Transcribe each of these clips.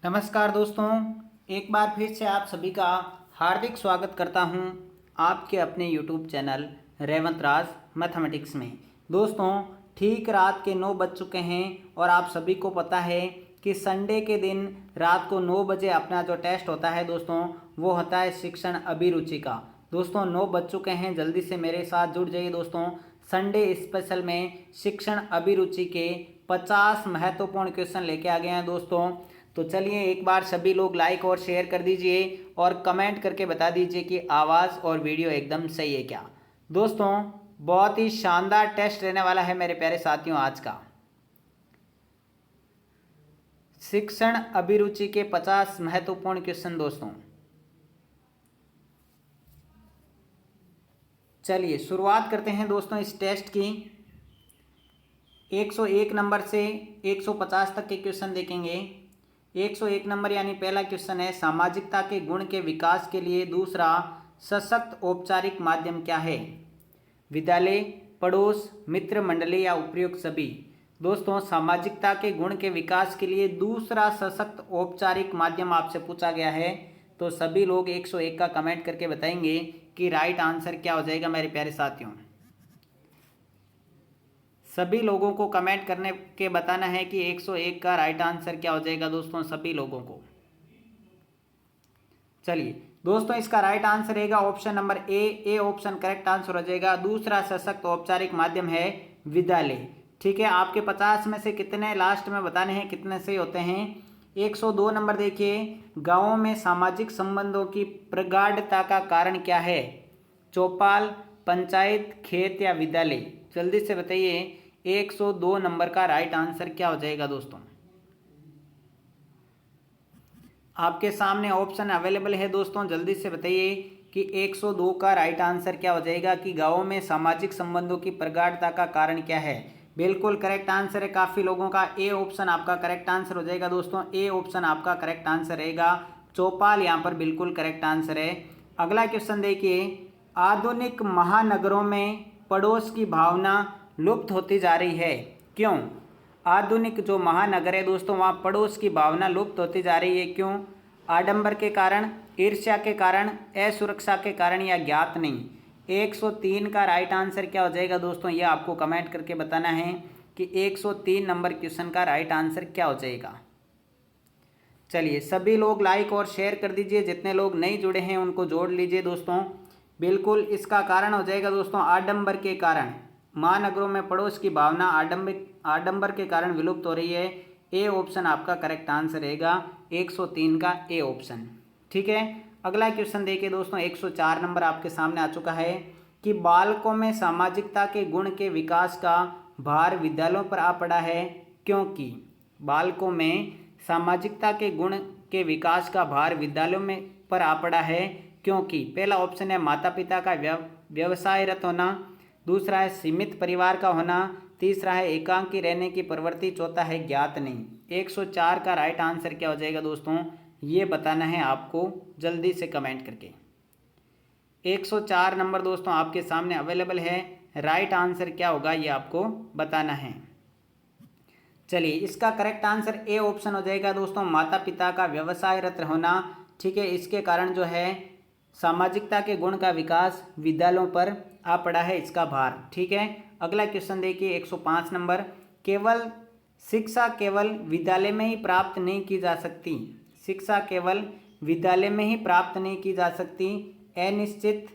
नमस्कार दोस्तों, एक बार फिर से आप सभी का हार्दिक स्वागत करता हूं आपके अपने YouTube चैनल रेवंत राज मैथमेटिक्स में। दोस्तों, ठीक रात के 9 बज चुके हैं और आप सभी को पता है कि संडे के दिन रात को 9 बजे अपना जो टेस्ट होता है दोस्तों, वो होता है शिक्षण अभिरुचि का। दोस्तों 9 बज चुके हैं, जल्दी से मेरे साथ जुड़ जाइए दोस्तों। संडे स्पेशल में शिक्षण अभिरुचि के 50 महत्वपूर्ण क्वेश्चन लेके आ गए हैं दोस्तों। तो चलिए एक बार सभी लोग लाइक और शेयर कर दीजिए और कमेंट करके बता दीजिए कि आवाज़ और वीडियो एकदम सही है क्या। दोस्तों, बहुत ही शानदार टेस्ट रहने वाला है मेरे प्यारे साथियों आज का। शिक्षण अभिरुचि के 50 महत्वपूर्ण क्वेश्चन दोस्तों। चलिए शुरुआत करते हैं दोस्तों इस टेस्ट की। 101 नंबर से 150 तक के क्वेश्चन देखेंगे। 101 नंबर यानी पहला क्वेश्चन है, सामाजिकता के गुण के विकास के लिए दूसरा सशक्त औपचारिक माध्यम क्या है? विद्यालय, पड़ोस, मित्र मंडली या उपयुक्त सभी। दोस्तों, सामाजिकता के गुण के विकास के लिए दूसरा सशक्त औपचारिक माध्यम आपसे पूछा गया है। तो सभी लोग 101 का कमेंट करके बताएंगे कि राइट आंसर क्या हो जाएगा मेरे प्यारे साथियों। सभी लोगों को कमेंट करने के बताना है कि 101 का राइट आंसर क्या हो जाएगा दोस्तों, सभी लोगों को। चलिए दोस्तों, इसका राइट आंसर रहेगा option number A option correct answer हो जाएगा। दूसरा सशक्त औपचारिक माध्यम है विद्यालय। ठीक है, आपके 50 में से कितने लास्ट में बताने हैं कितने सही होते हैं। 102 नंबर देखिए, गांवों में सामाजिक संबंधों की प्रगाढ़ता का कारण क्या है? चौपाल, पंचायत, खेत या विद्यालय। जल्दी से बताइए 102 नंबर का राइट आंसर क्या हो जाएगा दोस्तों। आपके सामने ऑप्शन अवेलेबल है दोस्तों, जल्दी से बताइए कि 102 का राइट आंसर क्या हो जाएगा कि गांवों में सामाजिक संबंधों की प्रगाढ़ता का कारण क्या है। बिल्कुल करेक्ट आंसर है काफ़ी लोगों का। ए ऑप्शन आपका करेक्ट आंसर हो जाएगा दोस्तों। ए ऑप्शन आपका करेक्ट आंसर रहेगा। चौपाल यहाँ पर बिल्कुल करेक्ट आंसर है। अगला क्वेश्चन देखिए, आधुनिक महानगरों में पड़ोस की भावना लुप्त होती जा रही है, क्यों? आधुनिक जो महानगर है दोस्तों, वहाँ पड़ोस की भावना लुप्त होती जा रही है, क्यों? आडंबर के कारण, ईर्ष्या के कारण, असुरक्षा के कारण या ज्ञात नहीं। 103 का राइट आंसर क्या हो जाएगा दोस्तों, ये आपको कमेंट करके बताना है कि 103 नंबर क्वेश्चन का राइट आंसर क्या हो जाएगा। चलिए सभी लोग लाइक और शेयर कर दीजिए, जितने लोग नहीं जुड़े हैं उनको जोड़ लीजिए दोस्तों। बिल्कुल इसका कारण हो जाएगा दोस्तों आडंबर के कारण। महानगरों में पड़ोस की भावना आडंबर के कारण विलुप्त हो रही है। ए ऑप्शन आपका करेक्ट आंसर रहेगा, 103 का ए ऑप्शन। ठीक है, अगला क्वेश्चन देखिए दोस्तों। 104 नंबर आपके सामने आ चुका है कि बालकों में सामाजिकता के गुण के विकास का भार विद्यालयों पर आ पड़ा है, क्योंकि बालकों में सामाजिकता के गुण के विकास का भार विद्यालयों में पर आ पड़ा है, क्योंकि पहला ऑप्शन है माता पिता का व्यवसायरत होना, दूसरा है सीमित परिवार का होना, तीसरा है एकांकी रहने की प्रवृत्ति, चौथा है ज्ञात नहीं। 104 का राइट आंसर क्या हो जाएगा दोस्तों, ये बताना है आपको जल्दी से कमेंट करके। 104 नंबर दोस्तों आपके सामने अवेलेबल है। राइट आंसर क्या होगा ये आपको बताना है। चलिए इसका करेक्ट आंसर ए ऑप्शन हो जाएगा दोस्तों, माता पिता का व्यवसायरत होना। ठीक है, इसके कारण जो है सामाजिकता के गुण का विकास विद्यालयों पर आ पड़ा है, इसका भार। ठीक है, अगला क्वेश्चन देखिए 105 नंबर, शिक्षा केवल विद्यालय में ही प्राप्त नहीं की जा सकती। शिक्षा केवल विद्यालय में ही प्राप्त नहीं की जा सकती। अनिश्चित,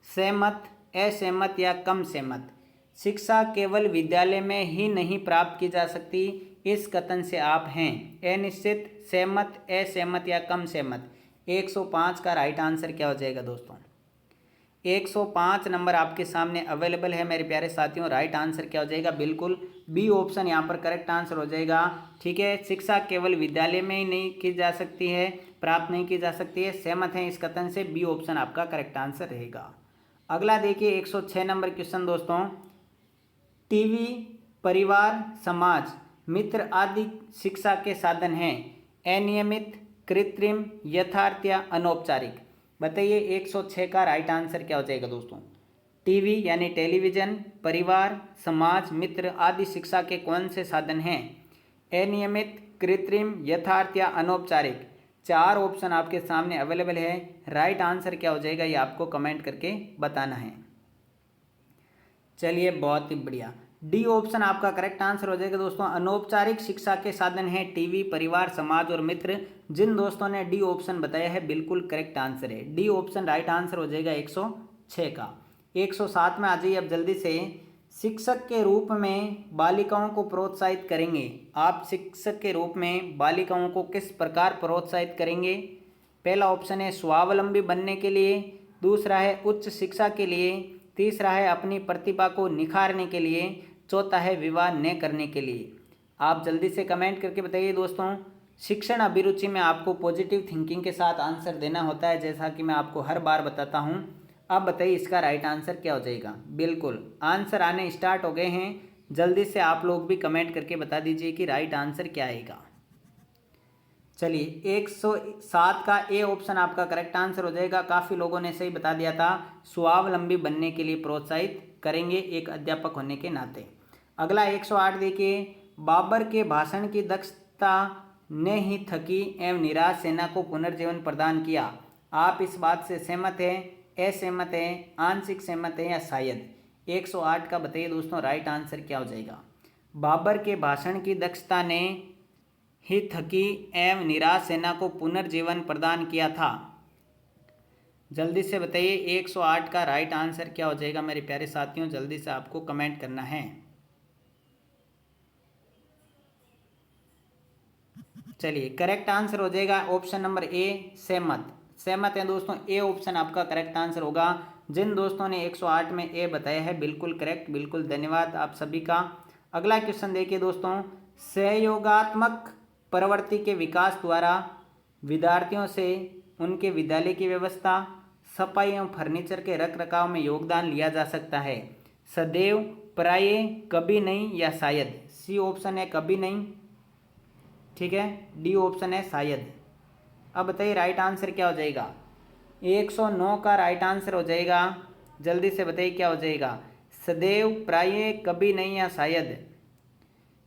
सहमत, असहमत या कम सहमत। शिक्षा केवल विद्यालय में ही नहीं प्राप्त की जा सकती, इस कथन से आप हैं अनिश्चित, सहमत, असहमत या कम सहमत। 105 का राइट आंसर क्या हो जाएगा दोस्तों। 105 नंबर आपके सामने अवेलेबल है मेरे प्यारे साथियों। राइट आंसर क्या हो जाएगा, बिल्कुल बी ऑप्शन यहाँ पर करेक्ट आंसर हो जाएगा। ठीक है, शिक्षा केवल विद्यालय में ही नहीं की जा सकती है, प्राप्त नहीं की जा सकती है, सहमत है इस कथन से, बी ऑप्शन आपका करेक्ट आंसर रहेगा। अगला देखिए 106 नंबर क्वेश्चन दोस्तों, टीवी, परिवार, समाज, मित्र आदि शिक्षा के साधन हैं। अनियमित, कृत्रिम, यथार्थ या अनौपचारिक। बताइए 106 का राइट आंसर क्या हो जाएगा दोस्तों। टीवी यानी टेलीविज़न, परिवार, समाज, मित्र आदि शिक्षा के कौन से साधन हैं? अनियमित, कृत्रिम, यथार्थ या अनौपचारिक। 4 ऑप्शन आपके सामने अवेलेबल है। राइट आंसर क्या हो जाएगा ये आपको कमेंट करके बताना है। चलिए बहुत ही बढ़िया, डी ऑप्शन आपका करेक्ट आंसर हो जाएगा दोस्तों। अनौपचारिक शिक्षा के साधन हैं टीवी, परिवार, समाज और मित्र। जिन दोस्तों ने डी ऑप्शन बताया है बिल्कुल करेक्ट आंसर है। डी ऑप्शन राइट आंसर हो जाएगा 106 का। 107 में आ जाइए अब जल्दी से। शिक्षक के रूप में बालिकाओं को प्रोत्साहित करेंगे। आप शिक्षक के रूप में बालिकाओं को किस प्रकार प्रोत्साहित करेंगे? पहला ऑप्शन है स्वावलंबी बनने के लिए, दूसरा है उच्च शिक्षा के लिए, तीसरा है अपनी प्रतिभा को निखारने के लिए, चौथा है विवाह न करने के लिए। आप जल्दी से कमेंट करके बताइए दोस्तों। शिक्षण अभिरुचि में आपको पॉजिटिव थिंकिंग के साथ आंसर देना होता है, जैसा कि मैं आपको हर बार बताता हूँ। अब बताइए इसका राइट आंसर क्या हो जाएगा। बिल्कुल आंसर आने स्टार्ट हो गए हैं, जल्दी से आप लोग भी कमेंट करके बता दीजिए कि राइट आंसर क्या आएगा। चलिए 107 का ए ऑप्शन आपका करेक्ट आंसर हो जाएगा। काफ़ी लोगों ने सही बता दिया था, स्वावलंबी बनने के लिए प्रोत्साहित करेंगे एक अध्यापक होने के नाते। अगला 108 देखिए, बाबर के भाषण की दक्षता ने ही थकी एवं निराश सेना को पुनर्जीवन प्रदान किया। आप इस बात से सहमत हैं, असहमत हैं, आंशिक सहमत हैं या शायद? 108 का बताइए दोस्तों राइट आंसर क्या हो जाएगा। बाबर के भाषण की दक्षता ने ही थकी एवं निराश सेना को पुनर्जीवन प्रदान किया था। जल्दी से बताइए 108 का राइट आंसर क्या हो जाएगा मेरे प्यारे साथियों, जल्दी से आपको कमेंट करना है। चलिए करेक्ट आंसर हो जाएगा ऑप्शन नंबर ए, सहमत। सहमत है दोस्तों, ए ऑप्शन आपका करेक्ट आंसर होगा। जिन दोस्तों ने 108 में ए बताया है बिल्कुल करेक्ट, बिल्कुल धन्यवाद आप सभी का। अगला क्वेश्चन देखिए दोस्तों, सहयोगात्मक प्रवृत्ति के विकास द्वारा विद्यार्थियों से उनके विद्यालय की व्यवस्था, सफाई एवं फर्नीचर के रख रखाव में योगदान लिया जा सकता है। सदैव, प्रायः, कभी नहीं या शायद? सी ऑप्शन है कभी नहीं, ठीक है। डी ऑप्शन है शायद। अब बताइए राइट आंसर क्या हो जाएगा। 109 का राइट आंसर हो जाएगा। जल्दी से बताइए क्या हो जाएगा। सदैव, प्रायः, कभी नहीं या शायद?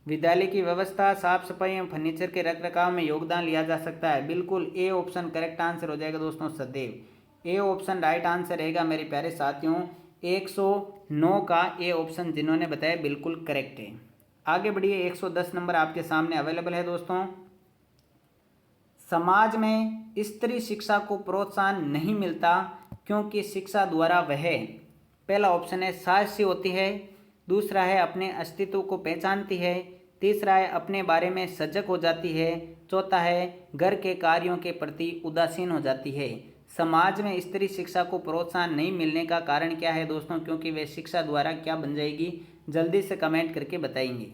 विद्यालय की व्यवस्था, साफ सफाई एवं फर्नीचर के रख रखाव में योगदान लिया जा सकता है। बिल्कुल ए ऑप्शन करेक्ट आंसर हो जाएगा दोस्तों, सदैव। ए ऑप्शन राइट आंसर रहेगा मेरे प्यारे साथियों। 109 का ए ऑप्शन जिन्होंने बताया बिल्कुल करेक्ट है। आगे बढ़िए, 110 नंबर आपके सामने अवेलेबल है दोस्तों। समाज में स्त्री शिक्षा को प्रोत्साहन नहीं मिलता क्योंकि शिक्षा द्वारा वह, पहला ऑप्शन है साहसी होती है, दूसरा है अपने अस्तित्व को पहचानती है, तीसरा है अपने बारे में सजग हो जाती है, चौथा है घर के कार्यों के प्रति उदासीन हो जाती है। समाज में स्त्री शिक्षा को प्रोत्साहन नहीं मिलने का कारण क्या है दोस्तों, क्योंकि वे शिक्षा द्वारा क्या बन जाएगी? जल्दी से कमेंट करके बताएंगे।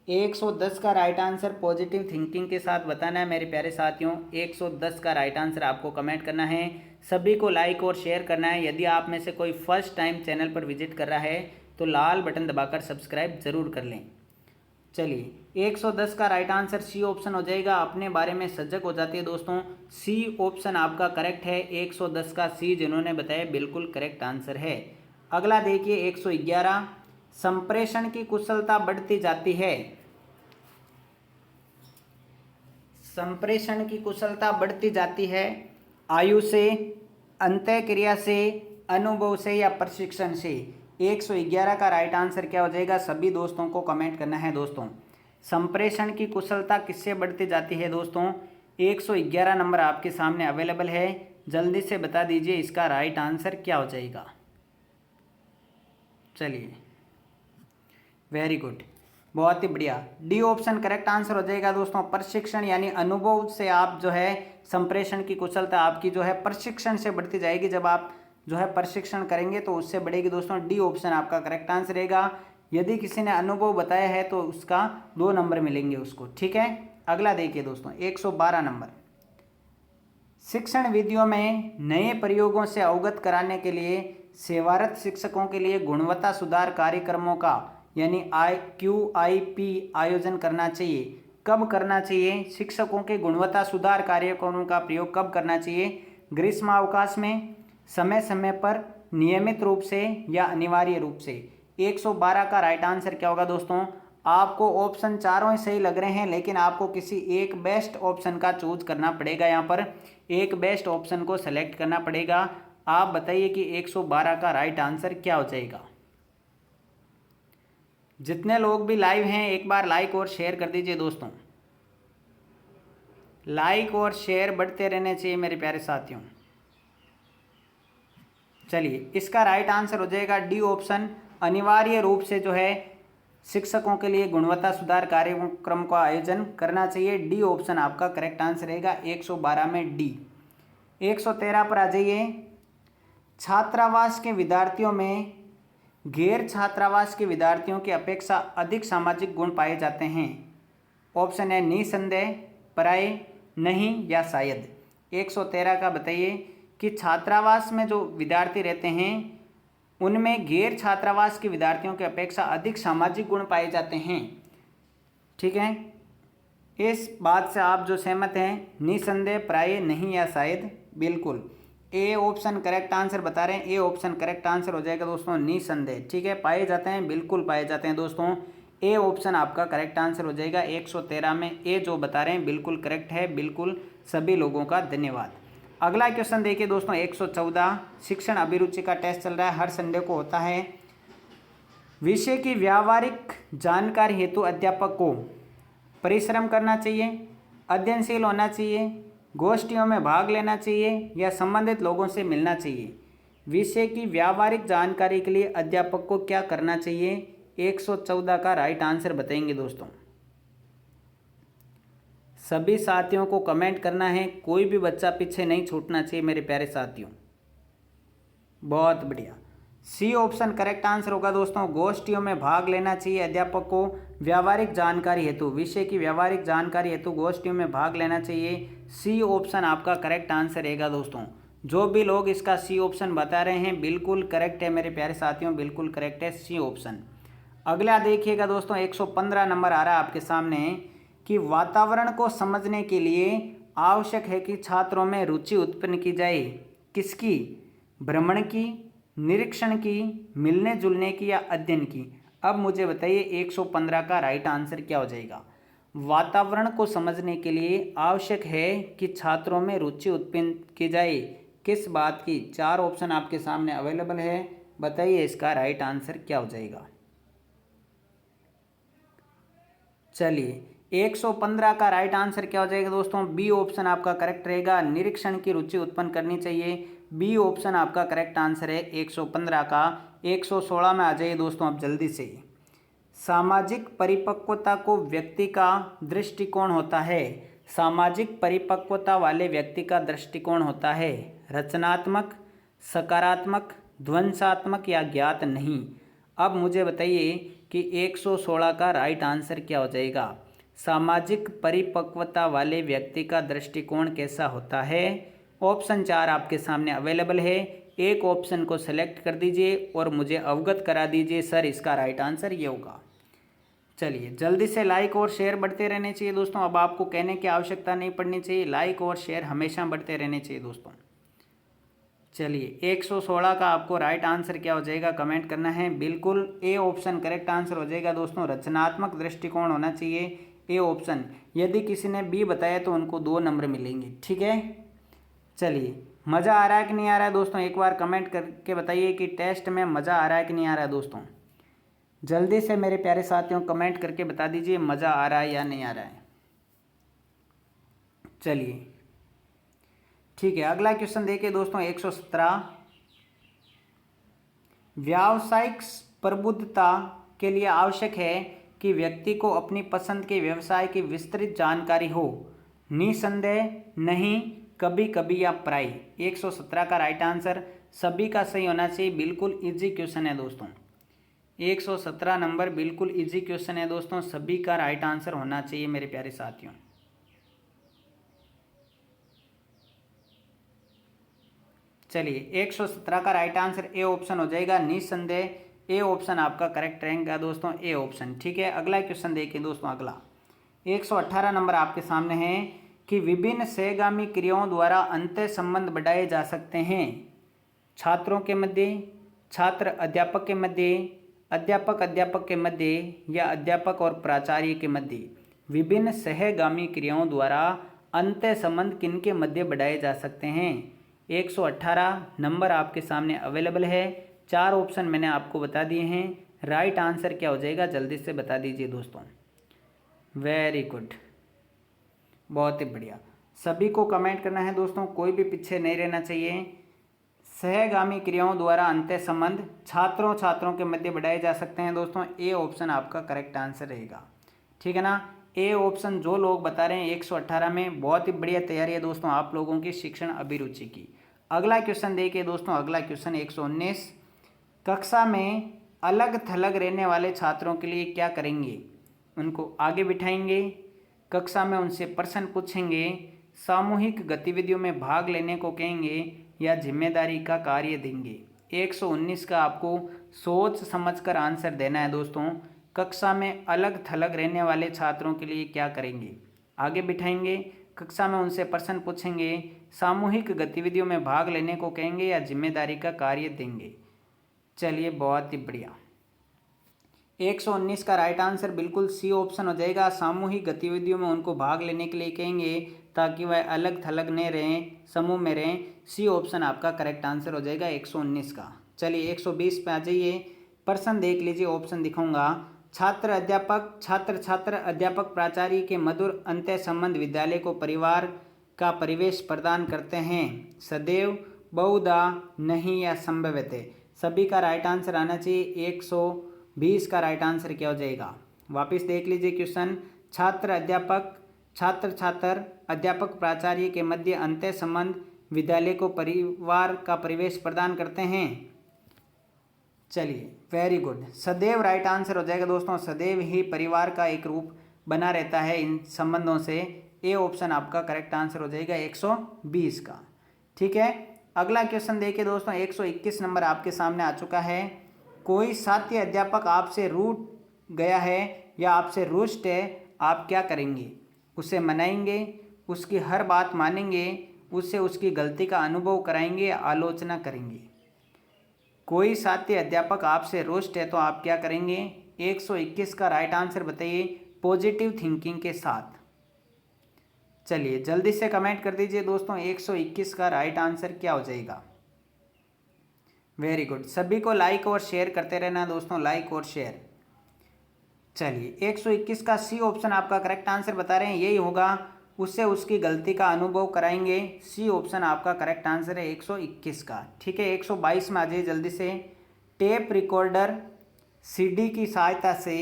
110 का राइट आंसर पॉजिटिव थिंकिंग के साथ बताना है मेरे प्यारे साथियों। 110 का राइट आंसर आपको कमेंट करना है। सभी को लाइक और शेयर करना है। यदि आप में से कोई फर्स्ट टाइम चैनल पर विजिट कर रहा है तो लाल बटन दबाकर सब्सक्राइब जरूर कर लें। चलिए 110 का राइट आंसर सी ऑप्शन हो जाएगा, अपने बारे में सजग हो जाती है दोस्तों। सी ऑप्शन आपका करेक्ट है। 110 का सी जिन्होंने बताया बिल्कुल करेक्ट आंसर है। अगला देखिए 111, संप्रेषण की कुशलता बढ़ती जाती है। संप्रेषण की कुशलता बढ़ती जाती है आयु से, अंतःक्रिया से, अनुभव से या प्रशिक्षण से? 111 का राइट आंसर क्या हो जाएगा? सभी दोस्तों को कमेंट करना है दोस्तों। संप्रेषण की कुशलता किससे बढ़ती जाती है दोस्तों? 111 नंबर आपके सामने अवेलेबल है। जल्दी से बता दीजिए इसका राइट आंसर क्या हो जाएगा। चलिए वेरी गुड, बहुत ही बढ़िया। डी ऑप्शन करेक्ट आंसर हो जाएगा दोस्तों। प्रशिक्षण यानी अनुभव से आप जो है संप्रेषण की कुशलता आपकी जो है प्रशिक्षण से बढ़ती जाएगी। जब आप जो है प्रशिक्षण करेंगे तो उससे बढ़ेगी दोस्तों। डी ऑप्शन आपका करेक्ट आंसर रहेगा। यदि किसी ने अनुभव बताया है तो उसका 2 नंबर मिलेंगे उसको, ठीक है। अगला देखिए दोस्तों 112 नंबर, शिक्षण विधियों में नए प्रयोगों से अवगत कराने के लिए सेवारत शिक्षकों के लिए गुणवत्ता सुधार कार्यक्रमों का यानी QIP आयोजन करना चाहिए। कब करना चाहिए? शिक्षकों के गुणवत्ता सुधार कार्यक्रमों का प्रयोग कब करना चाहिए? ग्रीष्मावकाश में, समय समय पर, नियमित रूप से या अनिवार्य रूप से? 112 का राइट आंसर क्या होगा दोस्तों? आपको ऑप्शन चारों ही सही लग रहे हैं, लेकिन आपको किसी एक बेस्ट ऑप्शन का चूज करना पड़ेगा। यहाँ पर एक बेस्ट ऑप्शन को सेलेक्ट करना पड़ेगा। आप बताइए कि 112 का राइट आंसर क्या हो जाएगा। जितने लोग भी लाइव हैं एक बार लाइक और शेयर कर दीजिए दोस्तों। लाइक और शेयर बढ़ते रहने चाहिए मेरे प्यारे साथियों। चलिए, इसका राइट आंसर हो जाएगा डी ऑप्शन। अनिवार्य रूप से जो है शिक्षकों के लिए गुणवत्ता सुधार कार्यक्रम का आयोजन करना चाहिए। डी ऑप्शन आपका करेक्ट आंसर रहेगा 112 में डी। 113 पर आ जाइए। छात्रावास के विद्यार्थियों में गैर छात्रावास के विद्यार्थियों की अपेक्षा अधिक सामाजिक गुण पाए जाते हैं। ऑप्शन है निसंदेह, प्राय, नहीं या शायद। 113 का बताइए कि छात्रावास में जो विद्यार्थी रहते हैं उनमें गैर छात्रावास के विद्यार्थियों की अपेक्षा अधिक सामाजिक गुण पाए जाते हैं। ठीक है, इस बात से आप जो सहमत हैं, निसंदेह, प्राय, नहीं या शायद। बिल्कुल ए ऑप्शन करेक्ट आंसर बता रहे हैं। ए ऑप्शन करेक्ट आंसर हो जाएगा दोस्तों, निसंदेह। ठीक है, पाए जाते हैं, बिल्कुल पाए जाते हैं दोस्तों। ए ऑप्शन आपका करेक्ट आंसर हो जाएगा 113 में। ए जो बता रहे हैं बिल्कुल करेक्ट है। बिल्कुल सभी लोगों का धन्यवाद। अगला क्वेश्चन देखिए दोस्तों, 114। शिक्षण अभिरुचि का टेस्ट चल रहा है, हर संडे को होता है। विषय की व्यावहारिक जानकारी हेतु अध्यापक को परिश्रम करना चाहिए, अध्ययनशील होना चाहिए, गोष्ठियों में भाग लेना चाहिए या संबंधित लोगों से मिलना चाहिए। विषय की व्यावहारिक जानकारी के लिए अध्यापक को क्या करना चाहिए? 114 का राइट आंसर बताएंगे दोस्तों। सभी साथियों को कमेंट करना है, कोई भी बच्चा पीछे नहीं छूटना चाहिए मेरे प्यारे साथियों। बहुत बढ़िया, सी ऑप्शन करेक्ट आंसर होगा दोस्तों। गोष्ठियों में भाग लेना चाहिए अध्यापक को व्यावहारिक जानकारी हेतु, विषय की व्यावहारिक जानकारी हेतु गोष्ठियों में भाग लेना चाहिए। सी ऑप्शन आपका करेक्ट आंसर रहेगा दोस्तों। जो भी लोग इसका सी ऑप्शन बता रहे हैं बिल्कुल करेक्ट है मेरे प्यारे साथियों, बिल्कुल करेक्ट है सी ऑप्शन। अगला देखिएगा दोस्तों, 115 नंबर आ रहा है आपके सामने कि वातावरण को समझने के लिए आवश्यक है कि छात्रों में रुचि उत्पन्न की जाए। किसकी? भ्रमण की, निरीक्षण की, मिलने जुलने की या अध्ययन की। अब मुझे बताइए 115 का राइट आंसर क्या हो जाएगा? वातावरण को समझने के लिए आवश्यक है कि छात्रों में रुचि उत्पन्न की जाए। किस बात की? 4 ऑप्शन आपके सामने अवेलेबल है, बताइए इसका राइट आंसर क्या हो जाएगा। चलिए, 115 का राइट आंसर क्या हो जाएगा दोस्तों? बी ऑप्शन आपका करेक्ट रहेगा, निरीक्षण की रुचि उत्पन्न करनी चाहिए। बी ऑप्शन आपका करेक्ट आंसर है 115 का। 116 में आ जाइए दोस्तों अब जल्दी से। सामाजिक परिपक्वता को व्यक्ति का दृष्टिकोण होता है। सामाजिक परिपक्वता वाले व्यक्ति का दृष्टिकोण होता है रचनात्मक, सकारात्मक, ध्वंसात्मक या ज्ञात नहीं। अब मुझे बताइए कि 116 का राइट आंसर क्या हो जाएगा? सामाजिक परिपक्वता वाले व्यक्ति का दृष्टिकोण कैसा होता है? ऑप्शन 4 आपके सामने अवेलेबल है, एक ऑप्शन को सेलेक्ट कर दीजिए और मुझे अवगत करा दीजिए सर इसका राइट आंसर ये होगा। चलिए, जल्दी से लाइक और शेयर बढ़ते रहने चाहिए दोस्तों। अब आपको कहने की आवश्यकता नहीं पड़नी चाहिए, लाइक और शेयर हमेशा बढ़ते रहने चाहिए दोस्तों। चलिए, 116 का आपको राइट आंसर क्या हो जाएगा कमेंट करना है। बिल्कुल ए ऑप्शन करेक्ट आंसर हो जाएगा दोस्तों, रचनात्मक दृष्टिकोण होना चाहिए। A option. यदि किसी ने बी बताया तो उनको 2 नंबर मिलेंगे। ठीक है, चलिए, मज़ा आ रहा है कि नहीं आ रहा है दोस्तों? एक बार कमेंट करके बताइए कि टेस्ट में मज़ा आ रहा है कि नहीं आ रहा है दोस्तों। जल्दी से मेरे प्यारे साथियों कमेंट करके बता दीजिए मज़ा आ रहा है या नहीं आ रहा है। चलिए ठीक है, अगला क्वेश्चन देखिए दोस्तों, 117। व्यावसायिक प्रबुद्धता के लिए आवश्यक है कि व्यक्ति को अपनी पसंद के व्यवसाय की विस्तृत जानकारी हो। निसंदेह, नहीं, कभी कभी या प्राय। 117 का राइट आंसर सभी का सही होना चाहिए। बिल्कुल इजी क्वेश्चन है दोस्तों। 117 नंबर बिल्कुल इजी क्वेश्चन है दोस्तों, सभी का राइट आंसर होना चाहिए मेरे प्यारे साथियों। चलिए, 117 का राइट आंसर ए ऑप्शन हो जाएगा, निसंदेह। ए ऑप्शन आपका करेक्ट रहेगा दोस्तों, ए ऑप्शन। ठीक है, अगला क्वेश्चन देखिए दोस्तों। अगला 118 नंबर आपके सामने है कि विभिन्न सहगामी क्रियाओं द्वारा अंतः संबंध बढ़ाए जा सकते हैं। छात्रों के मध्य, छात्र अध्यापक के मध्य, अध्यापक अध्यापक के मध्य या अध्यापक और प्राचार्य के मध्य विभिन्न सहगामी क्रियाओं द्वारा अंतः संबंध किनके मध्य बढ़ाए जा सकते हैं। 118 नंबर आपके सामने अवेलेबल है। 4 ऑप्शन मैंने आपको बता दिए हैं। राइट आंसर क्या हो जाएगा जल्दी से बता दीजिए दोस्तों। वेरी गुड, बहुत ही बढ़िया। सभी को कमेंट करना है दोस्तों, कोई भी पीछे नहीं रहना चाहिए। सहगामी क्रियाओं द्वारा अंतः संबंध छात्रों छात्रों के मध्य बढ़ाए जा सकते हैं दोस्तों। ए ऑप्शन आपका करेक्ट आंसर रहेगा, ठीक है ना। ए ऑप्शन जो लोग बता रहे हैं 118 में, बहुत ही बढ़िया तैयारी है दोस्तों आप लोगों की शिक्षण अभिरुचि की। अगला क्वेश्चन देखिए दोस्तों, अगला क्वेश्चन 119। कक्षा में अलग थलग रहने वाले छात्रों के लिए क्या करेंगे? उनको आगे बिठाएंगे, कक्षा में उनसे प्रश्न पूछेंगे, सामूहिक गतिविधियों में भाग लेने को कहेंगे या जिम्मेदारी का कार्य देंगे। 119 का आपको सोच समझकर आंसर देना है दोस्तों। कक्षा में अलग थलग रहने वाले छात्रों के लिए क्या करेंगे? आगे बिठाएंगे, कक्षा में उनसे प्रश्न पूछेंगे, सामूहिक गतिविधियों में भाग लेने को कहेंगे या जिम्मेदारी का कार्य देंगे। चलिए, बहुत ही बढ़िया। 119 का राइट आंसर बिल्कुल सी ऑप्शन हो जाएगा। सामूहिक गतिविधियों में उनको भाग लेने के लिए कहेंगे ताकि वह अलग थलग न रहें, समूह में रहें। सी ऑप्शन आपका करेक्ट आंसर हो जाएगा 119 का। चलिए 120 पे आ जाइए। प्रश्न देख लीजिए, ऑप्शन दिखाऊंगा। छात्र अध्यापक, छात्र छात्र अध्यापक प्राचार्य के मधुर अंतः संबंध विद्यालय को परिवार का परिवेश प्रदान करते हैं। सदैव, बहुधा, नहीं या संभवतः। सभी का राइट आंसर आना चाहिए। 120 का राइट आंसर क्या हो जाएगा? वापस देख लीजिए क्वेश्चन। छात्र अध्यापक, छात्र छात्र अध्यापक प्राचार्य के मध्य अंतः संबंध विद्यालय को परिवार का परिवेश प्रदान करते हैं। चलिए, वेरी गुड। सदैव राइट आंसर हो जाएगा दोस्तों। सदैव ही परिवार का एक रूप बना रहता है इन संबंधों से। ए ऑप्शन आपका करेक्ट आंसर हो जाएगा 120 का, ठीक है। अगला क्वेश्चन देखिए दोस्तों, 121 नंबर आपके सामने आ चुका है। कोई साथी अध्यापक आपसे रूठ गया है या आपसे रुष्ट है, आप क्या करेंगे? उसे मनाएंगे, उसकी हर बात मानेंगे, उससे उसकी गलती का अनुभव कराएंगे या आलोचना करेंगे। कोई साथी अध्यापक आपसे रुष्ट है तो आप क्या करेंगे? 121 का राइट आंसर बताइए पॉजिटिव थिंकिंग के साथ। चलिए जल्दी से कमेंट कर दीजिए दोस्तों, 121 का राइट आंसर क्या हो जाएगा? Very good. सभी को लाइक और शेयर करते रहना दोस्तों, लाइक और शेयर। चलिए 121 का सी ऑप्शन आपका करेक्ट आंसर बता रहे हैं, यही होगा। उससे उसकी गलती का अनुभव कराएंगे। सी ऑप्शन आपका करेक्ट आंसर है 121 का, ठीक है। 122 में आ जाइए जल्दी से। टेप रिकॉर्डर सीडी की सहायता से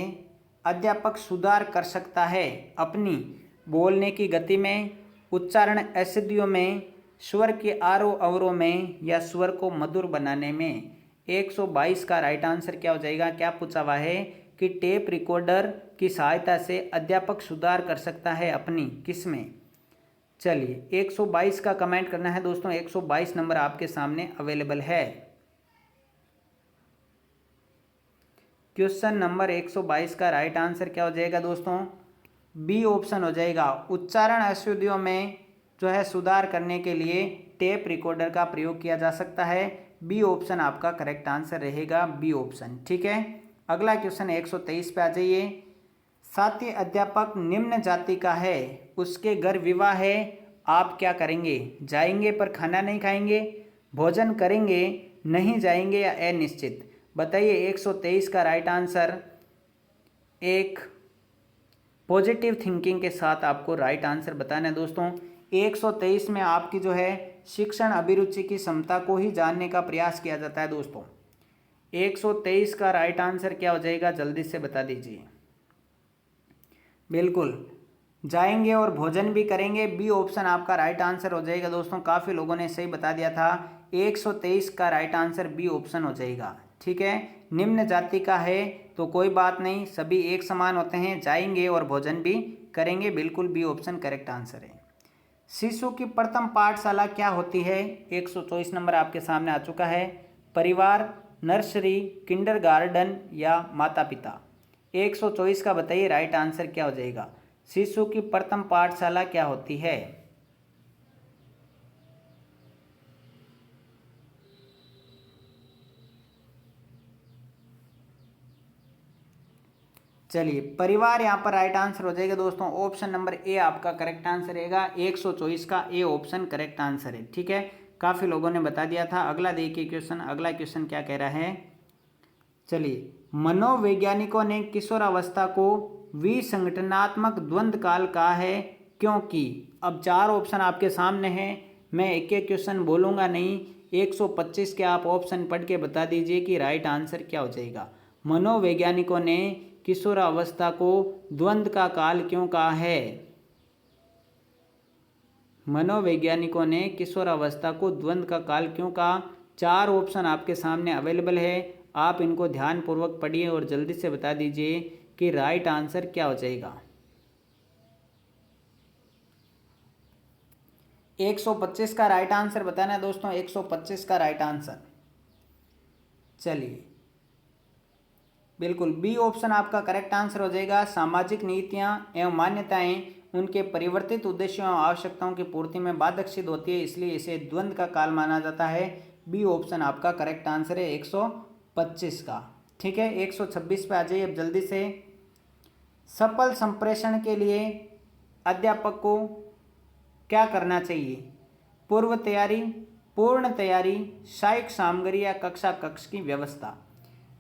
अध्यापक सुधार कर सकता है अपनी बोलने की गति में, उच्चारण अशुद्धियों में, स्वर के आरोह अवरोह में या स्वर को मधुर बनाने में। 122 का राइट आंसर क्या हो जाएगा? क्या पूछा हुआ है कि टेप रिकॉर्डर की सहायता से अध्यापक सुधार कर सकता है अपनी किस में? चलिए 122 का कमेंट करना है दोस्तों। 122 नंबर आपके सामने अवेलेबल है। क्वेश्चन नंबर 122 का राइट आंसर क्या हो जाएगा दोस्तों? बी ऑप्शन हो जाएगा। उच्चारण अशुद्धियों में जो है सुधार करने के लिए टेप रिकॉर्डर का प्रयोग किया जा सकता है। बी ऑप्शन आपका करेक्ट आंसर रहेगा, बी ऑप्शन, ठीक है। अगला क्वेश्चन 123 पे आ जाइए। साथी अध्यापक निम्न जाति का है, उसके घर विवाह है, आप क्या करेंगे? जाएंगे पर खाना नहीं खाएंगे, भोजन करेंगे, नहीं जाएंगे या अनिश्चित। बताइए 123 का राइट आंसर। एक पॉजिटिव थिंकिंग के साथ आपको राइट आंसर बताना है दोस्तों। 123 में आपकी जो है शिक्षण अभिरुचि की क्षमता को ही जानने का प्रयास किया जाता है दोस्तों। 123 का राइट आंसर क्या हो जाएगा? जल्दी से बता दीजिए। बिल्कुल, जाएंगे और भोजन भी करेंगे। बी ऑप्शन आपका राइट आंसर हो जाएगा दोस्तों। काफ़ी लोगों ने सही बता दिया था। 123 का राइट आंसर बी ऑप्शन हो जाएगा, ठीक है। निम्न जाति का है तो कोई बात नहीं, सभी एक समान होते हैं, जाएंगे और भोजन भी करेंगे। बिल्कुल बी ऑप्शन करेक्ट आंसर है। शिशु की प्रथम पाठशाला क्या होती है? 124 नंबर आपके सामने आ चुका है। परिवार, नर्सरी, किंडरगार्टन या माता पिता। 124 का बताइए राइट आंसर क्या हो जाएगा? शिशु की प्रथम पाठशाला क्या होती है? चलिए परिवार यहाँ पर राइट आंसर हो जाएगा दोस्तों। ऑप्शन नंबर ए आपका करेक्ट आंसर रहेगा। 124 का ए ऑप्शन करेक्ट आंसर है। ठीक है, काफ़ी लोगों ने बता दिया था। अगला देखिए क्वेश्चन, अगला क्वेश्चन क्या कह रहा है। चलिए, मनोवैज्ञानिकों ने किशोरावस्था को विसंगठनात्मक द्वंद्व काल कहा है क्योंकि। अब 4 ऑप्शन आपके सामने हैं, मैं एक एक क्वेश्चन बोलूँगा नहीं, 125 के आप ऑप्शन पढ़ के बता दीजिए कि राइट आंसर क्या हो जाएगा। मनोवैज्ञानिकों ने किशोरावस्था को द्वंद्व का काल क्यों कहा है। मनोवैज्ञानिकों ने किशोरावस्था को द्वंद्व का काल क्यों कहा। 4 ऑप्शन आपके सामने अवेलेबल है, आप इनको ध्यानपूर्वक पढ़िए और जल्दी से बता दीजिए कि राइट आंसर क्या हो जाएगा। 125 का राइट आंसर बताना है दोस्तों, 125 का राइट आंसर। चलिए, बिल्कुल बी ऑप्शन आपका करेक्ट आंसर हो जाएगा। सामाजिक नीतियां एवं मान्यताएं उनके परिवर्तित उद्देश्यों एवं आवश्यकताओं की पूर्ति में बाधक सिद्ध होती है, इसलिए इसे द्वंद्व का काल माना जाता है। बी ऑप्शन आपका करेक्ट आंसर है 125 का। ठीक है, 126 पे आ जाइए अब जल्दी से। सफल संप्रेषण के लिए अध्यापक को क्या करना चाहिए। पूर्व तैयारी, पूर्ण तैयारी, सहायक सामग्री या कक्षा कक्ष की व्यवस्था।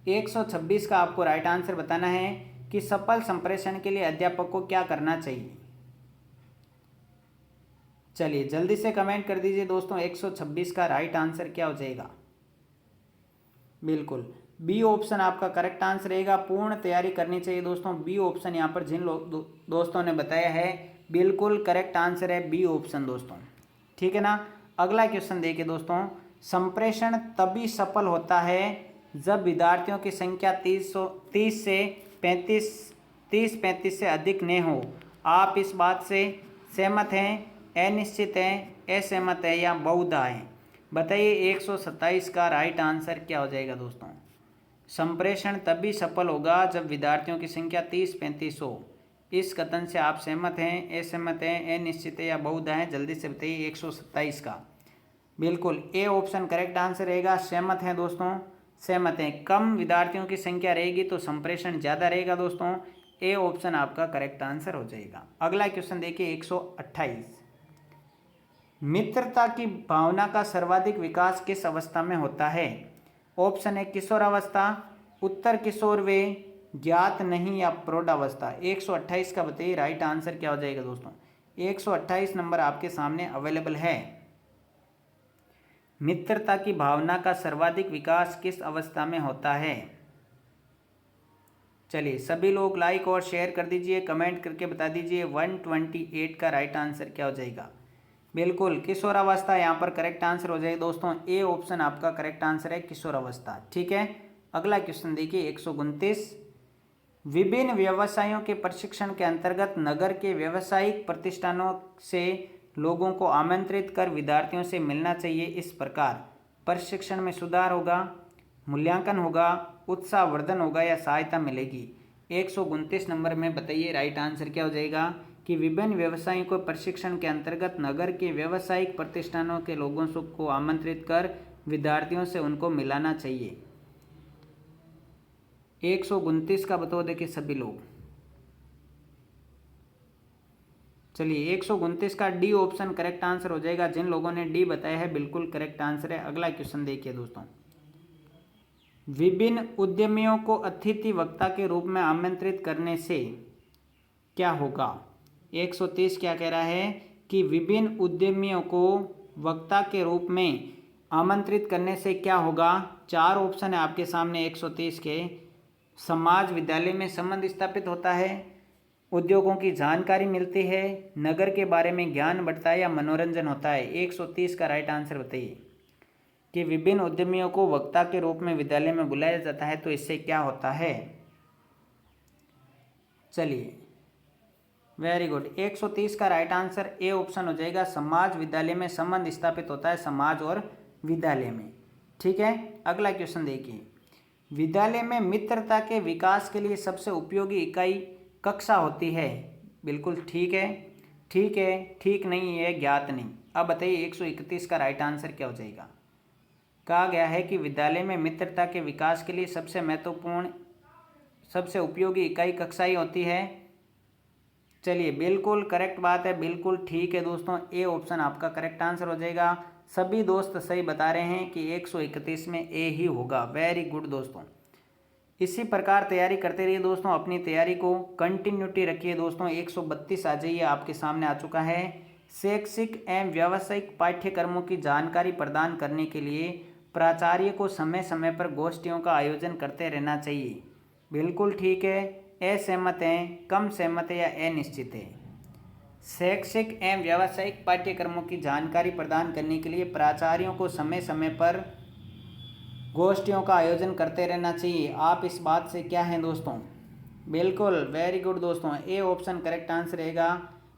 126 का आपको राइट आंसर बताना है कि सफल संप्रेषण के लिए अध्यापक को क्या करना चाहिए। चलिए जल्दी से कमेंट कर दीजिए दोस्तों, 126 का राइट आंसर क्या हो जाएगा। बिल्कुल बी ऑप्शन आपका करेक्ट आंसर रहेगा। पूर्ण तैयारी करनी चाहिए दोस्तों। बी ऑप्शन यहाँ पर जिन दोस्तों ने बताया है बिल्कुल करेक्ट आंसर है बी ऑप्शन दोस्तों। ठीक है ना। अगला क्वेश्चन देखिए दोस्तों, संप्रेषण तभी सफल होता है जब विद्यार्थियों की संख्या 30 से 35 से अधिक न हो। आप इस बात से सहमत हैं, अनिश्चित हैं, असहमत है या बहुधा हैं। बताइए 127 का राइट आंसर क्या हो जाएगा दोस्तों। संप्रेषण तभी सफल होगा जब विद्यार्थियों की संख्या 30-35 हो। इस कथन से आप सहमत हैं, असहमत हैं, अनिश्चित है या बहुधा हैं, जल्दी से बताइए 127 का। बिल्कुल ए ऑप्शन करेक्ट आंसर रहेगा। सहमत हैं दोस्तों, सहमत हैं। कम विद्यार्थियों की संख्या रहेगी तो संप्रेषण ज़्यादा रहेगा दोस्तों। ए ऑप्शन आपका करेक्ट आंसर हो जाएगा। अगला क्वेश्चन देखिए 128, मित्रता की भावना का सर्वाधिक विकास किस अवस्था में होता है। ऑप्शन है किशोरावस्था, उत्तर किशोर वे, ज्ञात नहीं या प्रौढ़ावस्था। 128 का बताइए राइट आंसर क्या हो जाएगा दोस्तों। 128 नंबर आपके सामने अवेलेबल है। मित्रता की भावना का सर्वाधिक विकास किस अवस्था में होता है। चलिए सभी लोग लाइक और शेयर कर दीजिए, कमेंट करके बता दीजिए 128 का राइट आंसर क्या हो जाएगा। बिल्कुल किशोरावस्था यहाँ पर करेक्ट आंसर हो जाएगा दोस्तों। ए ऑप्शन आपका करेक्ट आंसर है किशोरावस्था। ठीक है, अगला क्वेश्चन देखिए 129, विभिन्न व्यवसायों के प्रशिक्षण के अंतर्गत नगर के व्यावसायिक प्रतिष्ठानों से लोगों को आमंत्रित कर विद्यार्थियों से मिलना चाहिए। इस प्रकार प्रशिक्षण में सुधार होगा, मूल्यांकन होगा, उत्साहवर्धन होगा या सहायता मिलेगी। 129 नंबर में बताइए राइट आंसर क्या हो जाएगा कि विभिन्न व्यवसायों को प्रशिक्षण के अंतर्गत नगर के व्यावसायिक प्रतिष्ठानों के लोगों को आमंत्रित कर विद्यार्थियों से उनको मिलाना चाहिए। 129 का बताओ देखिए सभी लोग। चलिए 129 का डी ऑप्शन करेक्ट आंसर हो जाएगा। जिन लोगों ने डी बताया है बिल्कुल करेक्ट आंसर है। अगला क्वेश्चन देखिए दोस्तों, विभिन्न उद्यमियों को अतिथि वक्ता के रूप में आमंत्रित करने से क्या होगा। 130 क्या कह रहा है कि विभिन्न उद्यमियों को वक्ता के रूप में आमंत्रित करने से क्या होगा। 4 ऑप्शन है आपके सामने 130 के। समाज विद्यालय में संबंध स्थापित होता है, उद्योगों की जानकारी मिलती है, नगर के बारे में ज्ञान बढ़ता है या मनोरंजन होता है। 130 का राइट आंसर बताइए कि विभिन्न उद्यमियों को वक्ता के रूप में विद्यालय में बुलाया जाता है तो इससे क्या होता है। चलिए वेरी गुड, 130 का राइट आंसर ए ऑप्शन हो जाएगा। समाज विद्यालय में संबंध स्थापित होता है, समाज और विद्यालय में। ठीक है, अगला क्वेश्चन देखिए, विद्यालय में मित्रता के विकास के लिए सबसे उपयोगी इकाई कक्षा होती है। बिल्कुल ठीक है, ठीक है, ठीक नहीं है, ज्ञात नहीं। अब बताइए 131 का राइट आंसर क्या हो जाएगा। कहा गया है कि विद्यालय में मित्रता के विकास के लिए सबसे महत्वपूर्ण सबसे उपयोगी इकाई कक्षाएं होती है। चलिए बिल्कुल करेक्ट बात है, बिल्कुल ठीक है दोस्तों, ए ऑप्शन आपका करेक्ट आंसर हो जाएगा। सभी दोस्त सही बता रहे हैं कि 131 में ए ही होगा। वेरी गुड दोस्तों। इसी प्रकार तैयारी करते रहिए दोस्तों, अपनी तैयारी को कंटिन्यूटी रखिए दोस्तों। 132 आ जाइए, आपके सामने आ चुका है। शैक्षिक एवं व्यावसायिक पाठ्यक्रमों की जानकारी प्रदान करने के लिए प्राचार्य को समय समय पर गोष्ठियों का आयोजन करते रहना चाहिए। बिल्कुल ठीक है। असहमत हैं, कम सहमत है या अनिश्चित है? शैक्षिक एवं व्यावसायिक पाठ्यक्रमों की जानकारी प्रदान करने के लिए प्राचार्यों को समय समय पर गोष्ठियों का आयोजन करते रहना चाहिए। आप इस बात से क्या हैं दोस्तों? बिल्कुल वेरी गुड दोस्तों, ए ऑप्शन करेक्ट आंसर रहेगा।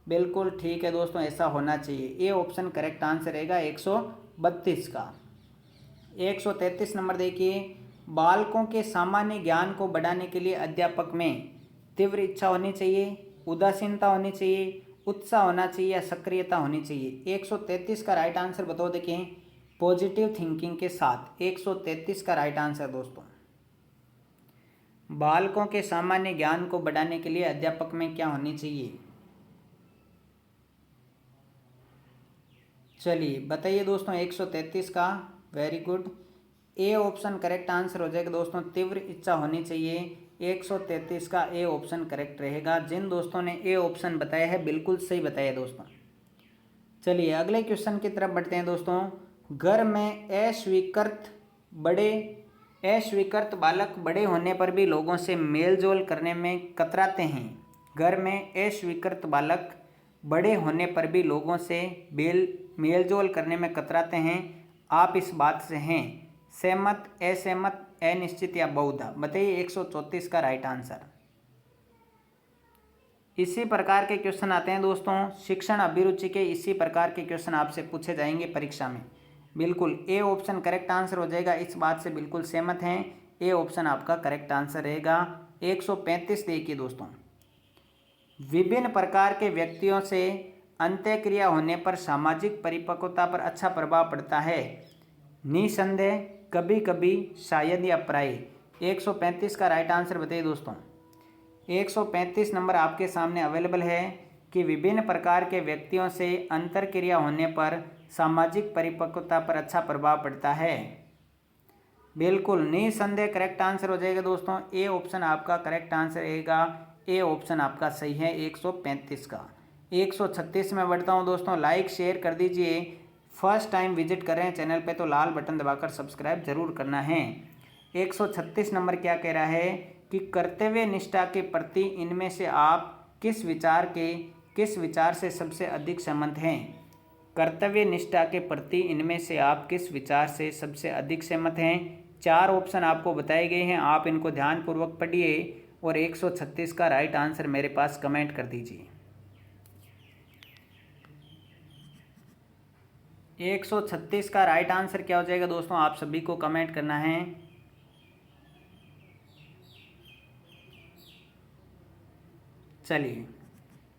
बिल्कुल ठीक है दोस्तों, ऐसा होना चाहिए। ए ऑप्शन करेक्ट आंसर रहेगा 132 का। 133 नंबर देखिए, बालकों के सामान्य ज्ञान को बढ़ाने के लिए अध्यापक में तीव्र इच्छा होनी चाहिए, उदासीनता होनी चाहिए, उत्साह होना चाहिए या सक्रियता होनी चाहिए। 133 का राइट आंसर बताओ। देखें, पॉजिटिव थिंकिंग के साथ 133 का राइट आंसर दोस्तों। बालकों के सामान्य ज्ञान को बढ़ाने के लिए अध्यापक में क्या होनी चाहिए? चलिए बताइए दोस्तों 133 का। Very good, A option correct answer हो जाएगा दोस्तों, तीव्र इच्छा होनी चाहिए। 133 का ए ऑप्शन करेक्ट रहेगा। जिन दोस्तों ने ए ऑप्शन बताया है बिल्कुल सही बताया दोस्तों। चलिए अगले क्वेश्चन की तरफ बढ़ते हैं दोस्तों। घर में अस्वीकृत बालक बड़े होने पर भी लोगों से मेलजोल करने में कतराते हैं। घर में अस्वीकृत बालक बड़े होने पर भी लोगों से मेलजोल करने में कतराते हैं। आप इस बात से हैं सहमत, असहमत, अनिश्चित या बहुधा? बताइए 134 का राइट आंसर। इसी प्रकार के क्वेश्चन आते हैं दोस्तों, शिक्षण अभिरुचि के इसी प्रकार के क्वेश्चन आपसे पूछे जाएंगे परीक्षा में। बिल्कुल ए ऑप्शन करेक्ट आंसर हो जाएगा। इस बात से बिल्कुल सहमत हैं, ए ऑप्शन आपका करेक्ट आंसर रहेगा। 135 देखिए दोस्तों, विभिन्न प्रकार के व्यक्तियों से अंत्यक्रिया होने पर सामाजिक परिपक्वता पर अच्छा प्रभाव पड़ता है। निसंदेह, कभी कभी, शायद या प्राय। 135 का राइट आंसर बताइए दोस्तों। 135 नंबर आपके सामने अवेलेबल है कि विभिन्न प्रकार के व्यक्तियों से अंतरक्रिया होने पर सामाजिक परिपक्वता पर अच्छा प्रभाव पड़ता है। बिल्कुल निसंदेह करेक्ट आंसर हो जाएगा दोस्तों। ए ऑप्शन आपका करेक्ट आंसर रहेगा। ए ऑप्शन आपका सही है 135 का। 136 में बढ़ता हूँ दोस्तों, लाइक शेयर कर दीजिए। फर्स्ट टाइम विजिट कर रहे हैं चैनल पे तो लाल बटन दबाकर सब्सक्राइब जरूर करना है। 136 नंबर क्या कह रहा है कि कर्तव्य निष्ठा के प्रति इनमें से आप किस विचार से सबसे अधिक सहमत हैं? कर्तव्य निष्ठा के प्रति इनमें से आप किस विचार से सबसे अधिक सहमत हैं? 4 ऑप्शन आपको बताए गए हैं, आप इनको ध्यानपूर्वक पढ़िए और 136 का राइट आंसर मेरे पास कमेंट कर दीजिए। 136 का राइट आंसर क्या हो जाएगा दोस्तों, आप सभी को कमेंट करना है। चलिए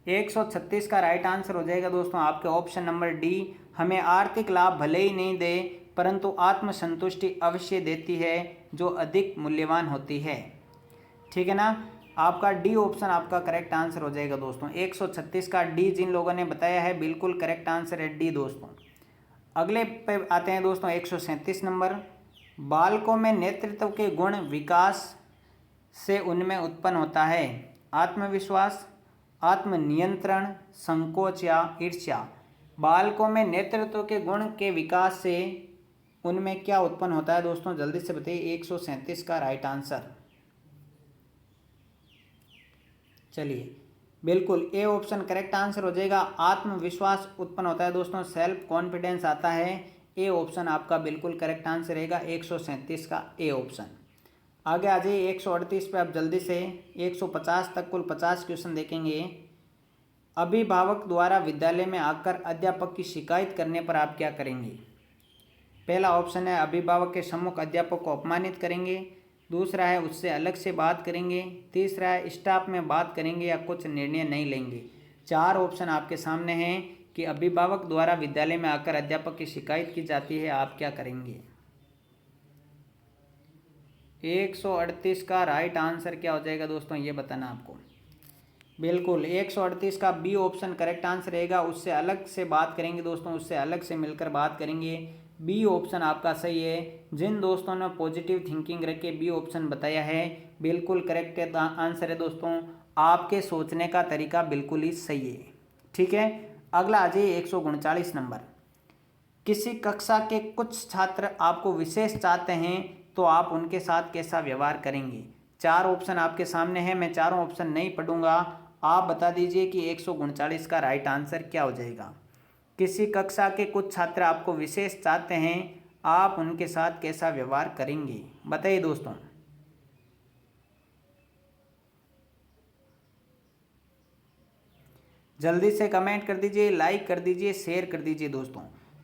136 का राइट आंसर हो जाएगा दोस्तों आपके ऑप्शन नंबर डी। हमें आर्थिक लाभ भले ही नहीं दे परंतु आत्मसंतुष्टि अवश्य देती है जो अधिक मूल्यवान होती है। ठीक है ना, आपका डी ऑप्शन आपका करेक्ट आंसर हो जाएगा दोस्तों। 136 का डी जिन लोगों ने बताया है बिल्कुल करेक्ट आंसर है डी दोस्तों। अगले पे आते हैं दोस्तों 137 नंबर, बालकों में नेतृत्व के गुण विकास से उनमें उत्पन्न होता है आत्मविश्वास, आत्मनियंत्रण, संकोच या ईर्ष्या। बालकों में नेतृत्व के गुण के विकास से उनमें क्या उत्पन्न होता है दोस्तों, जल्दी से बताइए 137 का राइट आंसर। चलिए बिल्कुल ए ऑप्शन करेक्ट आंसर हो जाएगा। आत्मविश्वास उत्पन्न होता है दोस्तों, सेल्फ कॉन्फिडेंस आता है। ए ऑप्शन आपका बिल्कुल करेक्ट आंसर रहेगा 137 का ए ऑप्शन। आगे आ जाइए 138 पे आप जल्दी से। 150 तक कुल 50 क्वेश्चन देखेंगे। अभिभावक द्वारा विद्यालय में आकर अध्यापक की शिकायत करने पर आप क्या करेंगे? पहला ऑप्शन है अभिभावक के सम्मुख अध्यापक को अपमानित करेंगे, दूसरा है उससे अलग से बात करेंगे, तीसरा है स्टाफ में बात करेंगे या कुछ निर्णय नहीं लेंगे। 4 ऑप्शन आपके सामने हैं कि अभिभावक द्वारा विद्यालय में आकर अध्यापक की शिकायत की जाती है, आप क्या करेंगे? 138 का राइट आंसर क्या हो जाएगा दोस्तों, ये बताना आपको। बिल्कुल 138 का बी ऑप्शन करेक्ट आंसर रहेगा। उससे अलग से बात करेंगे दोस्तों, उससे अलग से मिलकर बात करेंगे। बी ऑप्शन आपका सही है। जिन दोस्तों ने पॉजिटिव थिंकिंग रख के बी ऑप्शन बताया है, बिल्कुल करेक्ट आंसर है दोस्तों। आपके सोचने का तरीका बिल्कुल ही सही है। ठीक है, अगला आ जाइए 139 नंबर। किसी कक्षा के कुछ छात्र आपको विशेष चाहते हैं तो आप उनके साथ कैसा व्यवहार करेंगे। चार ऑप्शन आपके सामने हैं, मैं चारों ऑप्शन नहीं पढ़ूंगा, आप बता दीजिए कि 139 का राइट आंसर क्या हो जाएगा। किसी कक्षा के कुछ छात्र आपको विशेष चाहते हैं, आप उनके साथ कैसा व्यवहार करेंगे, बताइए दोस्तों। जल्दी से कमेंट कर दीजिए, लाइक कर दीजिए, शेयर कर दीजिए दोस्तों।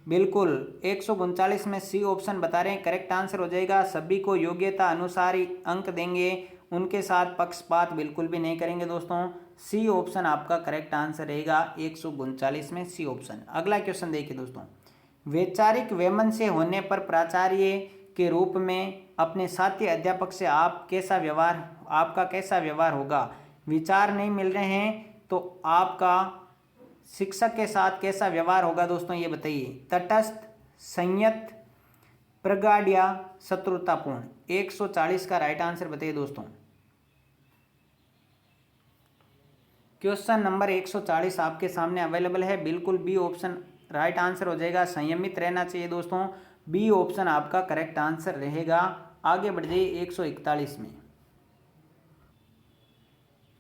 बिल्कुल 139 में सी ऑप्शन बता रहे हैं करेक्ट आंसर हो जाएगा। सभी को योग्यता अनुसार ही अंक देंगे, उनके साथ पक्षपात बिल्कुल भी नहीं करेंगे दोस्तों। सी ऑप्शन आपका करेक्ट आंसर रहेगा 139 में सी ऑप्शन। अगला क्वेश्चन देखिए दोस्तों। वैचारिक वैमनस्य होने पर प्राचार्य के रूप में अपने साथी अध्यापक से आपका कैसा व्यवहार होगा। विचार नहीं मिल रहे हैं तो आपका शिक्षक के साथ कैसा व्यवहार होगा दोस्तों, ये बताइए। तटस्थ, संयत, प्रगाढ़ या शत्रुतापूर्ण। 140 का राइट आंसर बताइए दोस्तों। क्वेश्चन नंबर 140 आपके सामने अवेलेबल है, बिल्कुल बी ऑप्शन राइट आंसर हो जाएगा। संयमित रहना चाहिए दोस्तों, बी ऑप्शन आपका करेक्ट आंसर रहेगा। आगे बढ़ जाइए 141 में।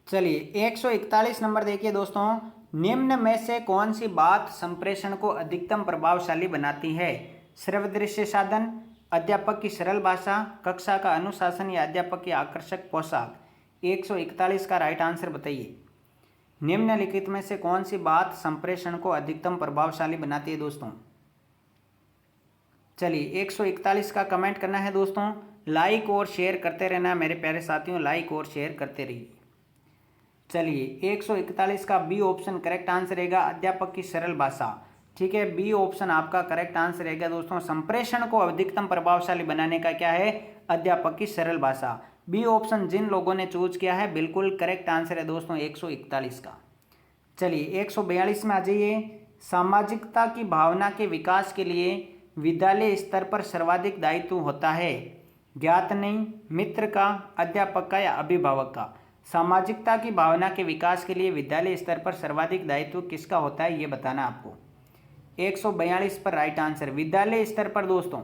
चलिए 141 नंबर देखिए दोस्तों। निम्न में से कौन सी बात संप्रेषण को अधिकतम प्रभावशाली बनाती है। श्रव्यदृश्य साधन, अध्यापक की सरल भाषा, कक्षा का अनुशासन या अध्यापक की आकर्षक पोशाक। 141 का राइट आंसर बताइए। निम्नलिखित में से कौन सी बात संप्रेषण को अधिकतम प्रभावशाली बनाती है दोस्तों। चलिए 141 का कमेंट करना है दोस्तों। लाइक और शेयर करते रहना मेरे प्यारे साथियों, लाइक और शेयर करते रहिए। चलिए 141 का बी ऑप्शन करेक्ट आंसर रहेगा, अध्यापक की सरल भाषा। ठीक है, बी ऑप्शन आपका करेक्ट आंसर रहेगा दोस्तों। संप्रेषण को अधिकतम प्रभावशाली बनाने का क्या है, अध्यापक की सरल भाषा। बी ऑप्शन जिन लोगों ने चूज किया है बिल्कुल करेक्ट आंसर है दोस्तों 141 का। चलिए 142 में आ जाइए। सामाजिकता की भावना के विकास के लिए विद्यालय स्तर पर सर्वाधिक दायित्व होता है। ज्ञात नहीं, मित्र का, अध्यापक का या अभिभावक का। सामाजिकता की भावना के विकास के लिए विद्यालय स्तर पर सर्वाधिक दायित्व किसका होता है, ये बताना आपको। 142 पर राइट आंसर विद्यालय स्तर पर दोस्तों।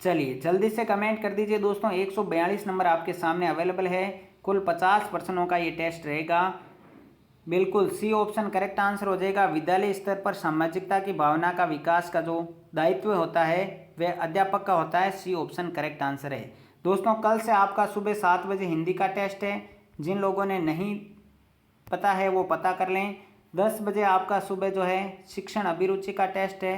चलिए जल्दी से कमेंट कर दीजिए दोस्तों। 142 नंबर आपके सामने अवेलेबल है। कुल 50 प्रश्नों का ये टेस्ट रहेगा। बिल्कुल सी ऑप्शन करेक्ट आंसर हो जाएगा। विद्यालय स्तर पर सामाजिकता की भावना का विकास का जो दायित्व होता है वह अध्यापक का होता है। सी ऑप्शन करेक्ट आंसर है दोस्तों। कल से आपका सुबह 7 बजे हिंदी का टेस्ट है, जिन लोगों ने नहीं पता है वो पता कर लें। 10 बजे आपका सुबह जो है शिक्षण अभिरुचि का टेस्ट है।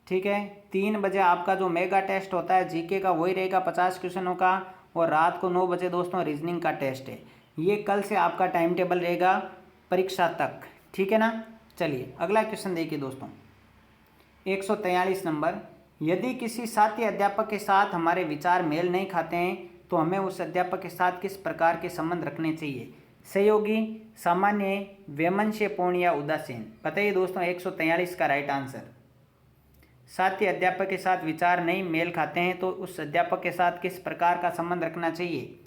ठीक है, 3 बजे आपका जो मेगा टेस्ट होता है जीके का वही रहेगा 50 क्वेश्चनों का, और रात को 9 बजे दोस्तों रीजनिंग का टेस्ट है। ये कल से आपका टाइम टेबल रहेगा परीक्षा तक। ठीक है ना। चलिए अगला क्वेश्चन देखिए दोस्तों। 143 नंबर। यदि किसी साथी अध्यापक के साथ हमारे विचार मेल नहीं खाते हैं तो हमें उस अध्यापक के साथ किस प्रकार के संबंध रखने चाहिए। सहयोगी, सामान्य, वैमनस्यपूर्ण या उदासीन। बताइए दोस्तों 143 का राइट आंसर। साथी अध्यापक के साथ विचार नहीं मेल खाते हैं तो उस अध्यापक के साथ किस प्रकार का संबंध रखना चाहिए।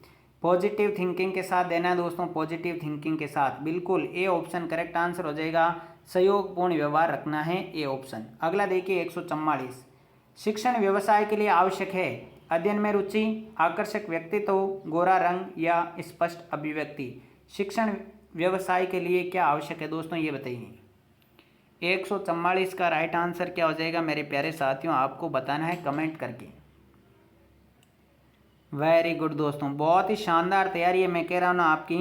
पॉजिटिव थिंकिंग के साथ देना है दोस्तों, पॉजिटिव थिंकिंग के साथ। बिल्कुल ए ऑप्शन करेक्ट आंसर हो जाएगा। सहयोगपूर्ण व्यवहार रखना है, ए ऑप्शन। अगला देखिए 144। शिक्षण व्यवसाय के लिए आवश्यक है अध्ययन में रुचि, आकर्षक व्यक्तित्व, गोरा रंग या स्पष्ट अभिव्यक्ति। शिक्षण व्यवसाय के लिए क्या आवश्यक है दोस्तों, ये बताइए। 144 का राइट आंसर क्या हो जाएगा मेरे प्यारे साथियों, आपको बताना है कमेंट करके। वेरी गुड दोस्तों, बहुत ही शानदार तैयारी है। मैं कह रहा हूँ ना, आपकी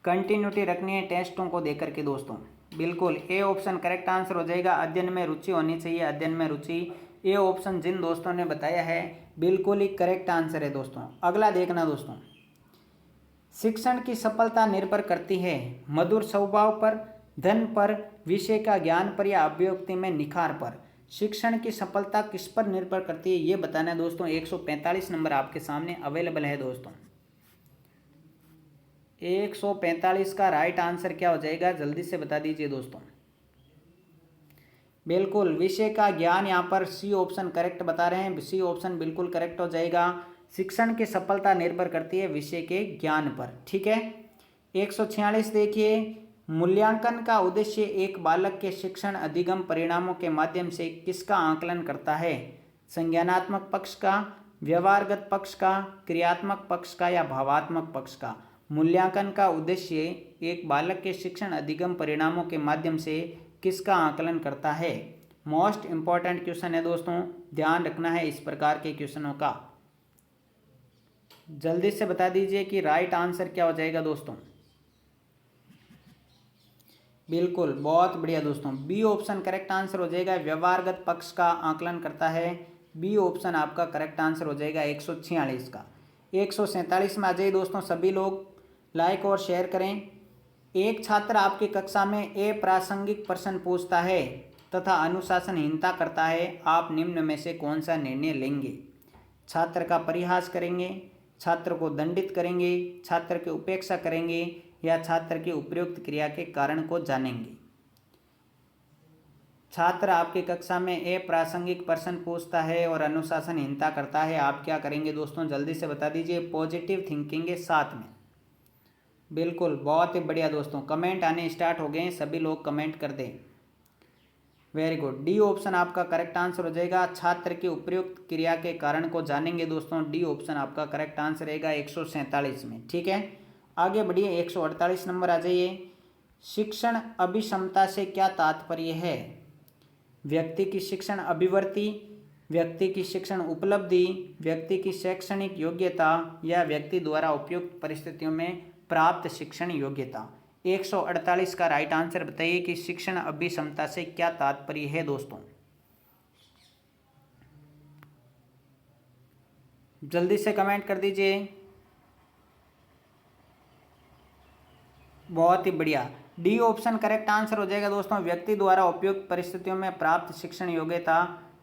कंटिन्यूटी रखनी है टेस्टों को देकर के दोस्तों। बिल्कुल ए ऑप्शन करेक्ट आंसर हो जाएगा। अध्ययन में रुचि होनी चाहिए, अध्ययन में रुचि। ए ऑप्शन जिन दोस्तों ने बताया है बिल्कुल ही करेक्ट आंसर है दोस्तों। अगला देखना दोस्तों। शिक्षण की सफलता निर्भर करती है मधुर स्वभाव पर, धन पर, विषय का ज्ञान पर या अभिव्यक्ति में निखार पर। शिक्षण की सफलता किस पर निर्भर करती है ये बताना है दोस्तों। 145 नंबर आपके सामने अवेलेबल है दोस्तों। 145 का राइट आंसर क्या हो जाएगा, जल्दी से बता दीजिए दोस्तों। बिल्कुल विषय का ज्ञान, यहाँ पर सी ऑप्शन करेक्ट बता रहे हैं, सी ऑप्शन बिल्कुल करेक्ट हो जाएगा। शिक्षण की सफलता निर्भर करती है विषय के ज्ञान पर, ठीक है। 146 देखिए, मूल्यांकन का उद्देश्य एक बालक के शिक्षण अधिगम परिणामों के माध्यम से किसका आकलन करता है? संज्ञानात्मक पक्ष का, व्यवहारगत पक्ष का, क्रियात्मक पक्ष का या भावात्मक पक्ष का? मूल्यांकन का उद्देश्य एक बालक के शिक्षण अधिगम परिणामों के माध्यम से किसका आकलन करता है? मोस्ट इंपॉर्टेंट क्वेश्चन है दोस्तों, ध्यान रखना है इस प्रकार के क्वेश्चनों का। जल्दी से बता दीजिए कि राइट आंसर क्या हो जाएगा दोस्तों। बिल्कुल बहुत बढ़िया दोस्तों, बी ऑप्शन करेक्ट आंसर हो जाएगा। व्यवहारगत पक्ष का आकलन करता है, बी ऑप्शन आपका करेक्ट आंसर हो जाएगा 146 का। 147 में आ जाइए दोस्तों, सभी लोग लाइक और शेयर करें। एक छात्र आपकी कक्षा में अप्रासंगिक प्रश्न पूछता है तथा अनुशासनहीनता करता है, आप निम्न में से कौन सा निर्णय लेंगे? छात्र का परिहास करेंगे, छात्र को दंडित करेंगे, छात्र की उपेक्षा करेंगे या छात्र की उपयुक्त क्रिया के कारण को जानेंगे? छात्र आपकी कक्षा में अप्रासंगिक प्रश्न पूछता है और अनुशासनहीनता करता है, आप क्या करेंगे दोस्तों, जल्दी से बता दीजिए। पॉजिटिव थिंकिंग के साथ में। बिल्कुल बहुत ही बढ़िया दोस्तों, कमेंट आने स्टार्ट हो गए हैं, सभी लोग कमेंट कर दें। वेरी गुड, डी ऑप्शन आपका करेक्ट आंसर हो जाएगा। छात्र की उपयुक्त क्रिया के कारण को जानेंगे दोस्तों, डी ऑप्शन आपका करेक्ट आंसर रहेगा 147 में, ठीक है। आगे बढ़िए, 148 नंबर आ जाइए। शिक्षण अभिक्षमता से क्या तात्पर्य है? व्यक्ति की शिक्षण अभिवृत्ति, व्यक्ति की शिक्षण उपलब्धि, व्यक्ति की शैक्षणिक योग्यता या व्यक्ति द्वारा उपयुक्त परिस्थितियों में प्राप्त शिक्षण योग्यता? 148 का राइट आंसर बताइए कि शिक्षण अभिक्षमता से क्या तात्पर्य है दोस्तों। जल्दी से कमेंट कर दीजिए। बहुत ही बढ़िया, डी ऑप्शन करेक्ट आंसर हो जाएगा दोस्तों। व्यक्ति द्वारा उपयुक्त परिस्थितियों में प्राप्त शिक्षण योग्यता,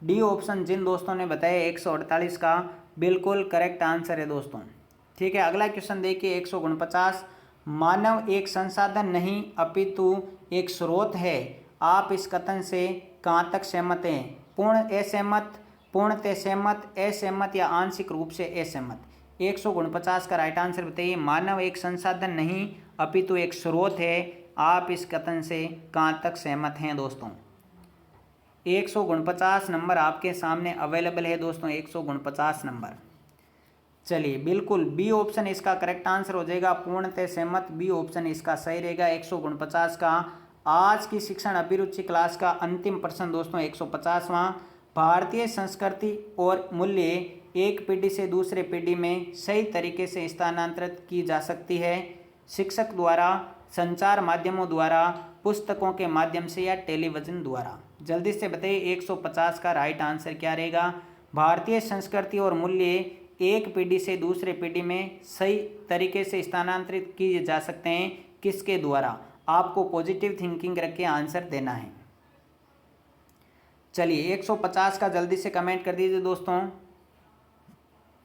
डी ऑप्शन जिन दोस्तों ने बताया 148 का बिल्कुल करेक्ट आंसर है दोस्तों, ठीक है। अगला क्वेश्चन देखिए 149, मानव एक संसाधन नहीं अपितु एक स्रोत है, आप इस कथन से कहाँ तक सहमत हैं? पूर्ण असहमत, पूर्णतः सहमत, असहमत या आंशिक रूप से असहमत? 149 का राइट आंसर बताइए। मानव एक संसाधन नहीं अपितु एक स्रोत है, आप इस कथन से कहाँ तक सहमत हैं दोस्तों? 149 नंबर आपके सामने अवेलेबल है दोस्तों, 149 नंबर। चलिए बिल्कुल बी ऑप्शन इसका करेक्ट आंसर हो जाएगा, पूर्णतः सहमत, बी ऑप्शन इसका सही रहेगा। 149 का आज की शिक्षण अभिरुचि क्लास का अंतिम प्रश्न दोस्तों 150वां। भारतीय संस्कृति और मूल्य एक पीढ़ी से दूसरे पीढ़ी में सही तरीके से स्थानांतरित की जा सकती है, शिक्षक द्वारा, संचार माध्यमों द्वारा, पुस्तकों के माध्यम से या टेलीविजन द्वारा? जल्दी से बताइए 150 का राइट आंसर क्या रहेगा? भारतीय संस्कृति और मूल्य एक पीढ़ी से दूसरे पीढ़ी में सही तरीके से स्थानांतरित किए जा सकते हैं, किसके द्वारा? आपको पॉजिटिव थिंकिंग रख के आंसर देना है। चलिए 150 का जल्दी से कमेंट कर दीजिए दोस्तों।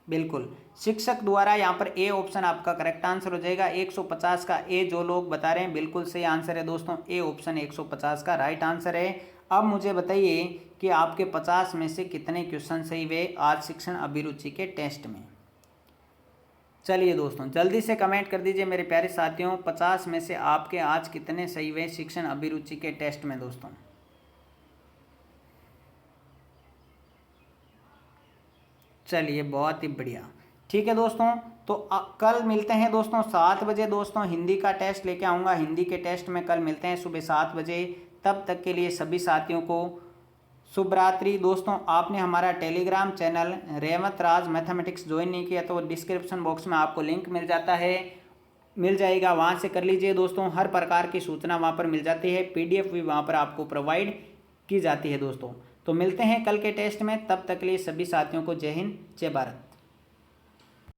बिल्कुल शिक्षक द्वारा, यहाँ पर ए ऑप्शन आपका करेक्ट आंसर हो जाएगा। 150 का ए जो लोग बता रहे हैं बिल्कुल सही आंसर है दोस्तों, ए ऑप्शन 150 का राइट आंसर है। अब मुझे बताइए कि आपके 50 में से कितने क्वेश्चन सही हुए आज शिक्षण अभिरुचि के टेस्ट में? चलिए दोस्तों जल्दी से कमेंट कर दीजिए मेरे प्यारे साथियों, 50 में से आपके आज कितने सही हुए शिक्षण अभिरुचि के टेस्ट में दोस्तों? चलिए बहुत ही बढ़िया, ठीक है दोस्तों। तो कल मिलते हैं दोस्तों 7 बजे दोस्तों, हिंदी का टेस्ट लेके आऊँगा। हिंदी के टेस्ट में कल मिलते हैं सुबह 7 बजे। तब तक के लिए सभी साथियों को शुभ रात्रि दोस्तों। आपने हमारा टेलीग्राम चैनल रेवत राज मैथमेटिक्स ज्वाइन नहीं किया तो डिस्क्रिप्शन बॉक्स में आपको लिंक मिल जाएगा, वहाँ से कर लीजिए दोस्तों। हर प्रकार की सूचना वहाँ पर मिल जाती है, PDF भी वहाँ पर आपको प्रोवाइड की जाती है दोस्तों। तो मिलते हैं कल के टेस्ट में, तब तक के लिए सभी साथियों को जय हिंद, जय भारत।